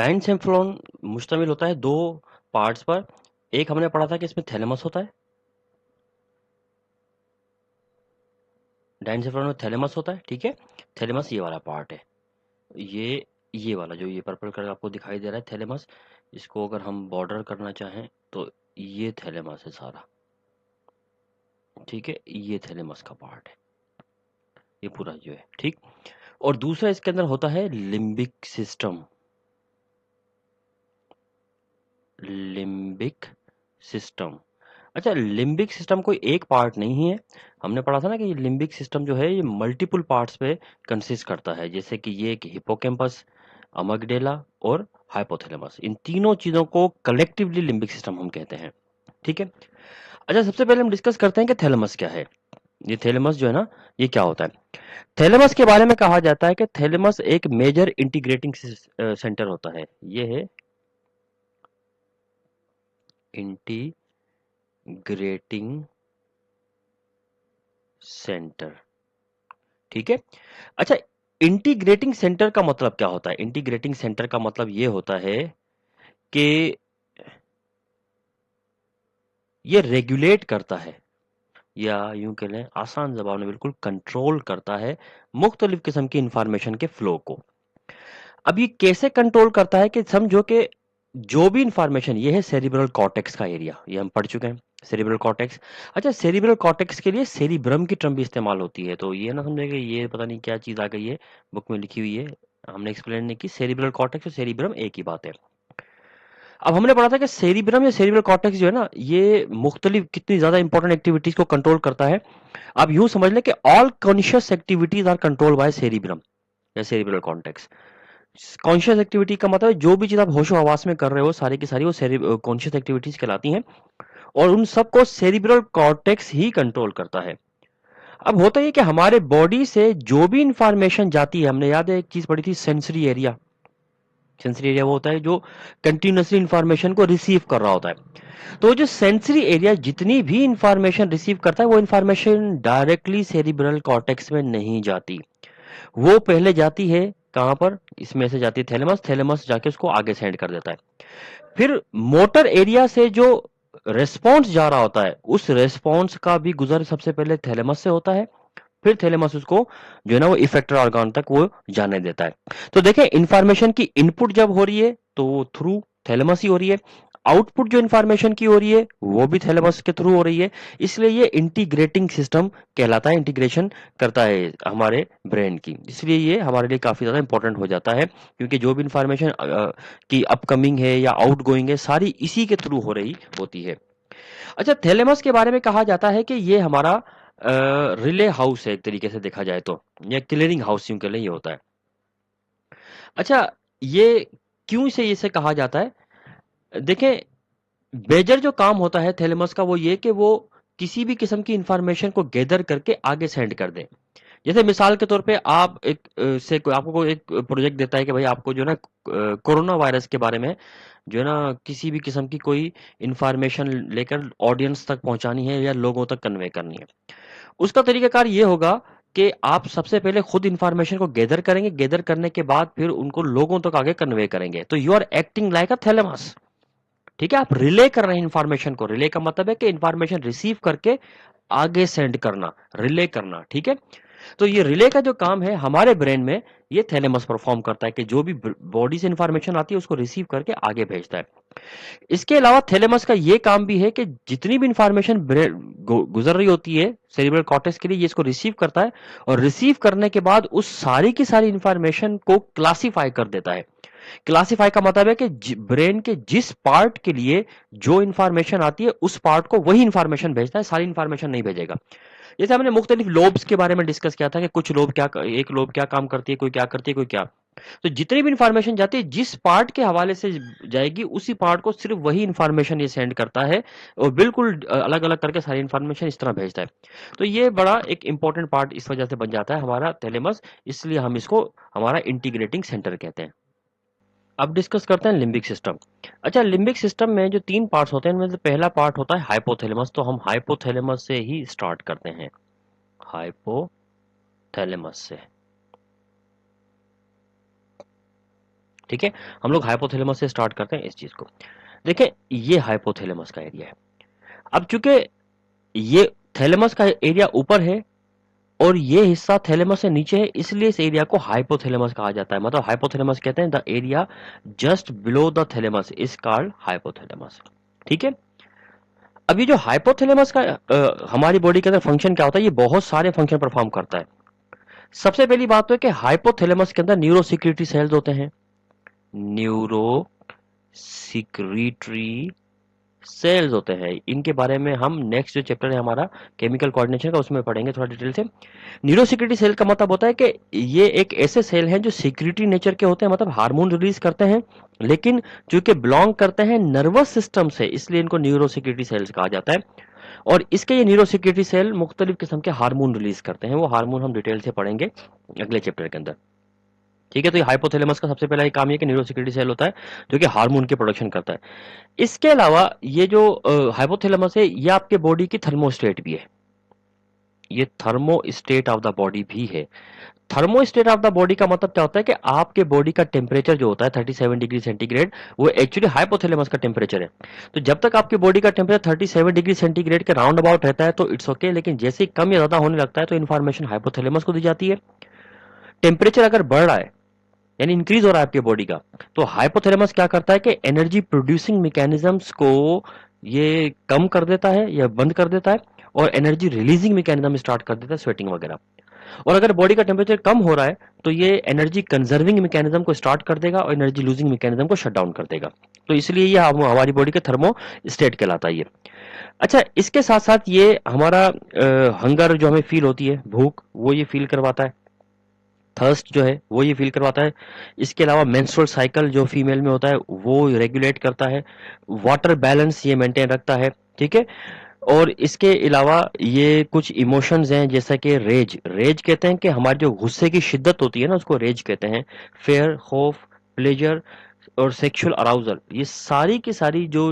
डाइनसेफलॉन मुश्तमिल होता है दो पार्ट्स पर। एक हमने पढ़ा था कि इसमें थैलेमस होता है, डाइनसेफलॉन में थैलेमस होता है, ठीक है। थैलेमस ये वाला पार्ट है, ये वाला जो ये पर्पल कलर आपको दिखाई दे रहा है थैलेमस, इसको अगर हम बॉर्डर करना चाहें तो ये थैलेमस है सारा, ठीक है। ये थैलेमस का पार्ट है, ये पूरा जो है, ठीक। और दूसरा इसके अंदर होता है लिम्बिक सिस्टम, लिम्बिक सिस्टम। अच्छा, लिम्बिक सिस्टम कोई एक पार्ट नहीं है। हमने पढ़ा था ना कि ये लिम्बिक सिस्टम जो है ये मल्टीपल पार्ट्स पे कंसिस्ट करता है, जैसे कि ये एक हिपोकैम्पस, अमिग्डाला और हाइपोथैलेमस, इन तीनों चीजों को कलेक्टिवली लिम्बिक सिस्टम हम कहते हैं, ठीक है। अच्छा, सबसे पहले हम डिस्कस करते हैं कि थैलेमस क्या है। ये थैलेमस जो है ना, ये क्या होता है। थैलेमस के बारे में कहा जाता है कि थैलेमस एक मेजर इंटीग्रेटिंग सेंटर होता है। ये है इंटीग्रेटिंग सेंटर, ठीक है। अच्छा, इंटीग्रेटिंग सेंटर का मतलब क्या होता है। इंटीग्रेटिंग सेंटर का मतलब ये होता है कि ये रेगुलेट करता है, या यूं कह लें आसान जबान में बिल्कुल कंट्रोल करता है मुख्तलिफ किस्म की इंफॉर्मेशन के फ्लो को। अब ये कैसे कंट्रोल करता है कि समझो कि जो भी इंफॉर्मेशन, ये है सेरिब्रल कॉर्टेक्स का एरिया, ये हम पढ़ चुके हैं सेरिब्रल कॉर्टेक्स। अच्छा, सेरिब्रल कॉर्टेक्स के लिए सेरिब्रम की टर्म भी इस्तेमाल होती है, तो ये ना समझे कि ये पता नहीं क्या चीज आ गई है बुक में लिखी हुई है, हमने एक्सप्लेन नहीं की। सेरिब्रल कॉर्टेक्स और सेरिब्रम एक ही बात है। अब हमने पढ़ा था कि सेरिब्रम या सेरिब्रल कॉर्टेक्स जो है ना, ये मुख्तलिफ कितनी ज्यादा इंपॉर्टेंट एक्टिविटीज को कंट्रोल करता है। अब यूं समझ लें कि all conscious activities are control by cerebrum या सेरिब्रल कॉर्टेक्स। कॉन्शियस एक्टिविटी का मतलब है जो भी चीज आप होशो हवास में कर रहे हो सारी की सारी वो कॉन्शियस एक्टिविटीज कहलाती हैं, और उन सबको सेरिब्रल कॉर्टेक्स ही कंट्रोल करता है। अब होता है कि हमारे बॉडी से जो भी इंफॉर्मेशन जाती है, हमने याद है एक चीज पढ़ी थी, सेंसरी एरिया। सेंसरी एरिया वो होता है जो कंटिन्यूसली इंफॉर्मेशन को रिसीव कर रहा होता है। तो जो सेंसरी एरिया जितनी भी इंफॉर्मेशन रिसीव करता है, वो इंफॉर्मेशन डायरेक्टली सेरिब्रल कॉर्टेक्स में नहीं जाती, वो पहले जाती है कहां पर, इसमें से जाती है थैलेमस, थैलेमस जाके उसको आगे सेंड कर देता है। फिर मोटर एरिया से जो रेस्पॉन्स जा रहा होता है, उस रेस्पॉन्स का भी गुजर सबसे पहले थैलेमस से होता है। फिर थैलेमस उसको जो है ना वो इफेक्टर ऑर्गन तक वो जाने देता है। तो देखें, इंफॉर्मेशन की इनपुट जब हो रही है तो वो थ्रू थैलेमस ही हो रही है, आउटपुट जो इंफॉर्मेशन की हो रही है वो भी थैलेमस के थ्रू हो रही है। इसलिए ये इंटीग्रेटिंग सिस्टम कहलाता है, इंटीग्रेशन करता है हमारे ब्रेन की, इसलिए ये हमारे लिए काफी ज्यादा इंपॉर्टेंट हो जाता है, क्योंकि जो भी इंफॉर्मेशन की अपकमिंग है या आउट गोइंग है, सारी इसी के थ्रू हो रही होती है। अच्छा, थैलेमस के बारे में कहा जाता है कि ये हमारा रिले हाउस है, एक तरीके से देखा जाए तो, या क्लियरिंग हाउस यूं कह लें, ये होता है। अच्छा, ये क्यों से इसे कहा जाता है। देखें, बेजर जो काम होता है थैलेमस का वो ये कि वो किसी भी किस्म की इंफॉर्मेशन को गैदर करके आगे सेंड कर दे। जैसे मिसाल के तौर पे आप एक से कोई आपको कोई एक प्रोजेक्ट देता है कि भाई आपको जो है ना कोरोना वायरस के बारे में जो है ना किसी भी किस्म की कोई इंफॉर्मेशन लेकर ऑडियंस तक पहुंचानी है या लोगों तक कन्वे करनी है। उसका तरीकाकार ये होगा कि आप सबसे पहले खुद इंफॉर्मेशन को गैदर करेंगे, गैदर करने के बाद फिर उनको लोगों तक आगे कन्वे करेंगे, तो you are acting like a thalamus, ठीक है। आप रिले कर रहे हैं इंफॉर्मेशन को, रिले का मतलब है कि इंफॉर्मेशन रिसीव करके आगे सेंड करना, रिले करना, ठीक है। तो ये रिले का जो काम है हमारे ब्रेन में, ये थैलेमस परफॉर्म करता है कि जो भी बॉडी से इंफॉर्मेशन आती है उसको रिसीव करके आगे भेजता है। इसके अलावा थैलेमस का ये काम भी है कि जितनी भी इंफॉर्मेशन गुजर रही होती है सेरिब्रल कॉर्टेक्स के लिए, ये इसको रिसीव करता है, और रिसीव करने के बाद उस सारी की सारी इंफॉर्मेशन को क्लासिफाई कर देता है। क्लासिफाई का मतलब है कि ब्रेन के जिस पार्ट के लिए जो इंफॉर्मेशन आती है उस पार्ट को वही इंफॉर्मेशन भेजता है, सारी इंफॉर्मेशन नहीं भेजेगा। जैसे हमने मुख्तलिफ लोब्स के बारे में डिस्कस किया था कि कुछ लोब क्या, एक लोब क्या काम करती है, कोई क्या करती है, कोई क्या। तो जितनी भी इंफॉर्मेशन जाती है जिस पार्ट के हवाले से जाएगी, उसी पार्ट को सिर्फ वही इंफॉर्मेशन ये सेंड करता है, और बिल्कुल अलग अलग करके सारी इंफॉर्मेशन इस तरह भेजता है। तो ये बड़ा एक इंपॉर्टेंट पार्ट इस वजह से बन जाता है हमारा थैलेमस, इसलिए हम इसको हमारा इंटीग्रेटिंग सेंटर कहते हैं। अब डिस्कस करते हैं लिम्बिक सिस्टम। अच्छा, लिम्बिक सिस्टम में जो तीन पार्ट्स होते हैं उनमें से पहला पार्ट होता है हाइपोथैलेमस, तो हम हाइपोथैलेमस से ही स्टार्ट करते हैं, हाइपोथैलेमस से, ठीक है, हम लोग हाइपोथैलेमस से स्टार्ट करते हैं इस चीज को। देखें, ये हाइपोथैलेमस का एरिया है। अब चूंकि ये थैलेमस का एरिया ऊपर है और ये हिस्सा थैलेमस से नीचे है, इसलिए इस एरिया को हाइपोथैलेमस कहा जाता है। मतलब हाइपोथैलेमस कहते हैं the area just below the thalamus is called hypothalamus. ठीक है, अब ये जो हाइपोथैलेमस का हमारी बॉडी के अंदर फंक्शन क्या होता है, ये बहुत सारे फंक्शन परफॉर्म करता है। सबसे पहली बात तो है कि हाइपोथैलेमस के अंदर न्यूरो सिक्रेटरी सेल्स होते हैं, न्यूरो सिक्रेटरी सेल्स होते हैं। इनके बारे में हम नेक्स्ट जो चैप्टर है हमारा केमिकल कोऑर्डिनेशन का, उसमें पढ़ेंगे थोड़ा डिटेल से। न्यूरो सिक्रेटरी सेल का मतलब होता है कि ये एक ऐसे सेल हैं जो सिक्रेटरी नेचर के होते हैं, मतलब हार्मोन रिलीज करते हैं, लेकिन चूंकि बिलोंग करते हैं नर्वस सिस्टम से, इसलिए इनको न्यूरो सिक्रेटरी सेल्स कहा जाता है। और इसके ये न्यूरो सिक्रेटरी सेल मुख्तलिफ किस्म के हार्मोन रिलीज करते हैं। वो हार्मोन हम डिटेल से पढ़ेंगे अगले चैप्टर के अंदर। ठीक है, तो ये हाइपोथैलेमस का सबसे पहला काम ये कि न्यूरो सिक्रेटरी सेल होता है जो कि हार्मोन की प्रोडक्शन करता है। इसके अलावा ये जो हाइपोथैलेमस है, ये आपके बॉडी की थर्मोस्टेट भी है। ये थर्मोस्टेट ऑफ द बॉडी भी है। थर्मोस्टेट ऑफ द बॉडी का मतलब क्या होता है कि आपके बॉडी का टेम्परेचर जो होता है 37 डिग्री सेंटीग्रेड, वो एक्चुअली हाइपोथैलेमस का टेम्परेचर है। तो जब तक आपकी बॉडी का टेम्परेचर 37 डिग्री सेंटीग्रेड के राउंड अबाउट रहता है तो इट्स ओके, लेकिन जैसे ही कम या ज्यादा होने लगता है तो इन्फॉर्मेशन हाइपोथैलेमस को दी जाती है। टेम्परेचर अगर बढ़ रहा है यानी इंक्रीज हो रहा है आपकी बॉडी का, तो हाइपोथैलेमस क्या करता है कि एनर्जी प्रोड्यूसिंग मैकेनिज्म्स को ये कम कर देता है या बंद कर देता है, और एनर्जी रिलीजिंग मैकेनिज्म स्टार्ट कर देता है, स्वेटिंग वगैरह। और अगर बॉडी का टेम्परेचर कम हो रहा है तो ये एनर्जी कंजर्विंग मैकेनिज्म को स्टार्ट कर देगा और एनर्जी लूजिंग मैकेनिज्म को शट डाउन कर देगा। तो इसलिए ये हमारी बॉडी के थर्मो स्टेट कहलाता है ये। अच्छा, इसके साथ साथ ये हमारा हंगर जो हमें फील होती है, भूख, वो ये फील करवाता है। थर्स्ट जो है वो ये फील करवाता है। इसके अलावा मेंस्ट्रुअल साइकिल जो फीमेल में होता है वो रेगुलेट करता है। वाटर बैलेंस ये मेंटेन रखता है। ठीक है, और इसके अलावा ये कुछ इमोशंस हैं जैसा कि रेज। रेज कहते हैं कि हमारी जो गुस्से की शिद्दत होती है ना, उसको रेज कहते हैं। फेयर, होप, प्लेजर और सेक्सुअल अराउजल, ये सारी की सारी जो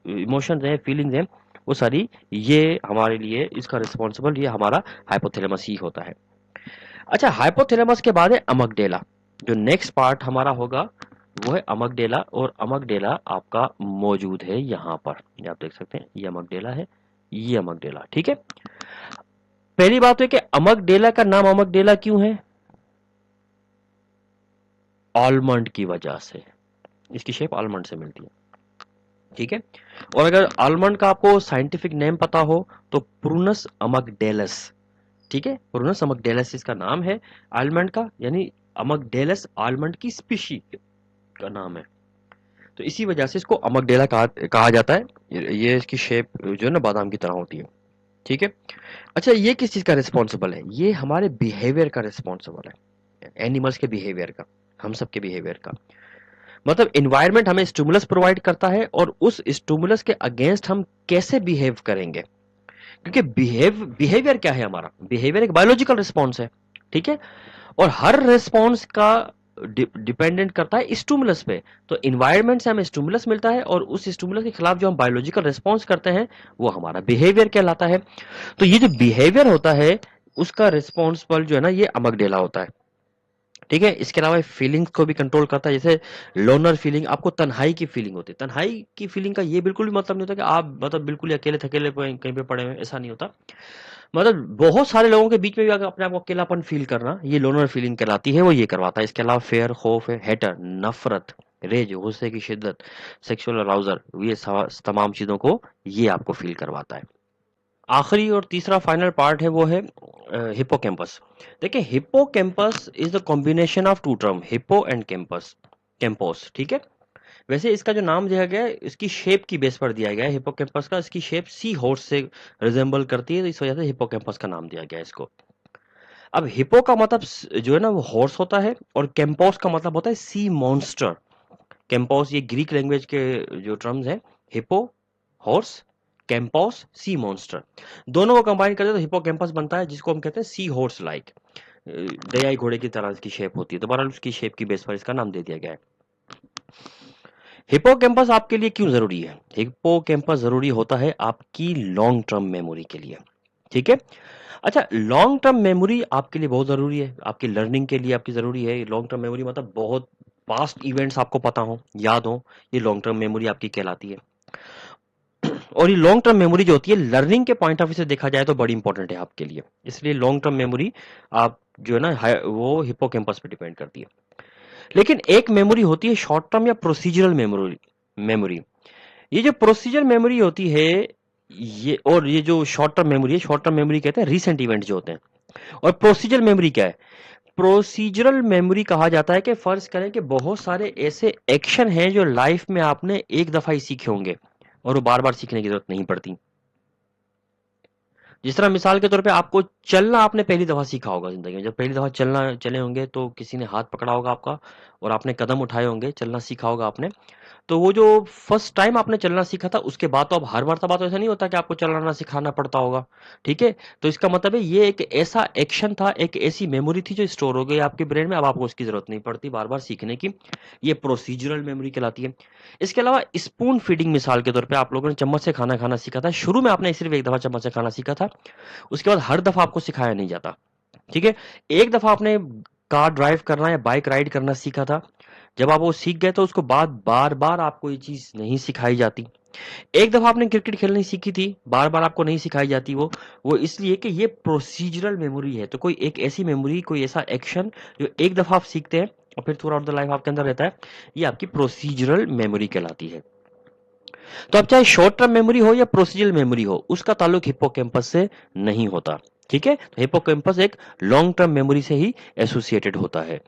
इमोशंस हैं, फीलिंग्स हैं, वो सारी ये हमारे लिए इसका रिस्पॉन्सिबल ये हमारा हाइपोथैलेमस ही होता है। अच्छा, हाइपोथैलेमस के बाद है अमगडेला। जो नेक्स्ट पार्ट हमारा होगा वो है अमगडेला, और अमगडेला आपका मौजूद है यहाँ पर, ये आप देख सकते हैं, ये अमगडेला है, ये अमगडेला। ठीक है, पहली बात है कि अमगडेला का नाम अमगडेला क्यों है? आलमंड की वजह से। इसकी शेप आलमंड से मिलती है। ठीक है, और अगर आलमंड का आपको साइंटिफिक नेम पता हो तो प्रूनस अमगडेलस। ठीक है, प्रूनस अमगडेलस इसका नाम है आलमंड का, यानी अमगडेलस आलमंड की स्पीशी का नाम है। तो इसी वजह से इसको अमगडेला कहा जाता है। ये इसकी शेप जो है ना बादाम की तरह होती है। ठीक है, अच्छा, ये किस चीज का रिस्पॉन्सिबल है? ये हमारे बिहेवियर का रिस्पॉन्सिबल है, एनिमल्स के बिहेवियर का, हम सबके बिहेवियर का। मतलब इन्वायरमेंट हमें स्टिमुलस प्रोवाइड करता है और उस स्टिमुलस के अगेंस्ट हम कैसे बिहेव करेंगे। क्योंकि बिहेवियर क्या है? हमारा बिहेवियर एक बायोलॉजिकल रिस्पॉन्स है। ठीक है, और हर रिस्पॉन्स का डिपेंडेंट करता है स्टिमुलस पे। तो इन्वायरमेंट से हमें स्टिमुलस मिलता है और उस स्टिमुलस के खिलाफ जो हम बायोलॉजिकल रिस्पॉन्स करते हैं वो हमारा बिहेवियर कहलाता है। तो ये जो बिहेवियर होता है उसका रिस्पॉन्सिबल जो है ना, ये अमगडेला होता है। ठीक है, इसके अलावा फीलिंग्स को भी कंट्रोल करता है। जैसे लोनर फीलिंग, आपको तन्हाई की फीलिंग होती है। तन्हाई की फीलिंग का ये बिल्कुल भी मतलब नहीं होता कि आप मतलब बिल्कुल ही अकेले थकेले कहीं पे पड़े हुए, ऐसा नहीं होता। मतलब बहुत सारे लोगों के बीच में भी अगर अपने आप को अकेलापन फील करना, ये लोनर फीलिंग कहलाती है, वो ये करवाता है। इसके अलावा फेयर, खौफ है, हेटर, नफरत, रेज, गुस्से की शिद्दत, सेक्सुअल अराउजल, ये तमाम चीजों को ये आपको फील करवाता है। आखिरी और तीसरा फाइनल पार्ट है वो है हिप्पोकैम्पस। देखिए, hippocampus is the combination of two term, hippo and campus, campos. ठीक है, वैसे इसका जो नाम दिया गया है इसकी शेप की बेस पर दिया गया है। हिप्पोकैम्पस का, इसकी शेप सी हॉर्स से रिजेंबल करती है, तो इस वजह से हिप्पोकैम्पस का नाम दिया गया है इसको। अब हिप्पो का मतलब जो है ना वो हॉर्स होता है, और कैंपोस का मतलब होता है सी मॉन्स्टर। कैंपोस ये ग्रीक लैंग्वेज के जो टर्म्स हैं, hippo, horse, Campos, sea monster, दोनों को कंबाइन करते तो हिप्पोकैम्पस बनता है, जिसको हम कहते हैं सी हॉर्स लाइक, दयाई घोड़े की तरह इसकी शेप होती है। तो बहरहाल उसकी शेप की बेस पर इसका नाम दे दिया गया है। हिप्पोकैम्पस आपके लिए क्यों जरूरी है? हिप्पोकैम्पस जरूरी होता है आपकी लॉन्ग टर्म मेमोरी के लिए। ठीक है, अच्छा, लॉन्ग टर्म मेमोरी आपके लिए बहुत जरूरी है, आपकी लर्निंग के लिए आपकी जरूरी है। लॉन्ग टर्म मेमोरी मतलब बहुत पास्ट इवेंट्स आपको पता हो, याद हो, ये लॉन्ग टर्म मेमोरी आपकी कहलाती है। और ये लॉन्ग टर्म मेमोरी जो होती है लर्निंग के पॉइंट ऑफ व्यू से देखा जाए तो बड़ी इंपॉर्टेंट है आपके लिए, इसलिए लॉन्ग टर्म मेमोरी आप जो है ना वो हिप्पोकैम्पस पे डिपेंड करती है। लेकिन एक मेमोरी होती है शॉर्ट टर्म या प्रोसीजरल मेमोरी मेमोरी ये जो प्रोसीजर मेमोरी होती है ये, और ये जो शॉर्ट टर्म मेमोरी है, शॉर्ट टर्म मेमोरी कहते हैं रीसेंट इवेंट जो होते हैं। और प्रोसीजर मेमोरी क्या है? प्रोसीजरल मेमोरी कहा जाता है कि फर्ज करें कि बहुत सारे ऐसे एक्शन हैं जो लाइफ में आपने एक दफा ही सीखे होंगे और वो बार बार सीखने की जरूरत नहीं पड़ती। जिस तरह मिसाल के तौर पे आपको चलना आपने पहली दफा सीखा होगा जिंदगी में, जब पहली दफा चलना चले होंगे तो किसी ने हाथ पकड़ा होगा आपका और आपने कदम उठाए होंगे, चलना सीखा होगा आपने। तो वो जो फर्स्ट टाइम आपने चलना सीखा था उसके बाद तो अब हर मर्तबा तो ऐसा नहीं होता कि आपको चलाना सिखाना पड़ता होगा, ठीक है? तो इसका मतलब है ये एक ऐसा एक्शन था, एक ऐसी मेमोरी थी जो स्टोर हो गई आपके ब्रेन में, अब आपको उसकी जरूरत नहीं पड़ती बार बार सीखने की। ये प्रोसीजरल मेमोरी कहलाती है। इसके अलावा स्पून फीडिंग मिसाल के तौर पर आप लोगों ने चम्मच से खाना खाना सीखा था, शुरू में आपने सिर्फ एक दफा चम्मच से खाना सीखा था, उसके बाद हर दफा आपको सिखाया नहीं जाता, ठीक है? एक दफा आपने कार ड्राइव करना या बाइक राइड करना सीखा था, जब आप वो सीख गए तो उसको बाद बार बार आपको ये चीज नहीं सिखाई जाती। एक दफा आपने क्रिकेट खेलनी सीखी थी, बार बार आपको नहीं सिखाई जाती वो इसलिए कि ये प्रोसीजरल मेमोरी है। तो कोई एक ऐसी मेमोरी, कोई ऐसा एक्शन जो एक दफा आप सीखते हैं और फिर थ्रू आउट द लाइफ आपके अंदर रहता है, ये आपकी प्रोसीजरल मेमोरी कहलाती है। तो अब चाहे शॉर्ट टर्म मेमोरी हो या प्रोसीजरल मेमोरी हो, उसका ताल्लुक हिप्पोकैम्पस से नहीं होता, ठीक है? तो हिप्पोकैम्पस एक लॉन्ग टर्म मेमोरी से ही एसोसिएटेड होता है।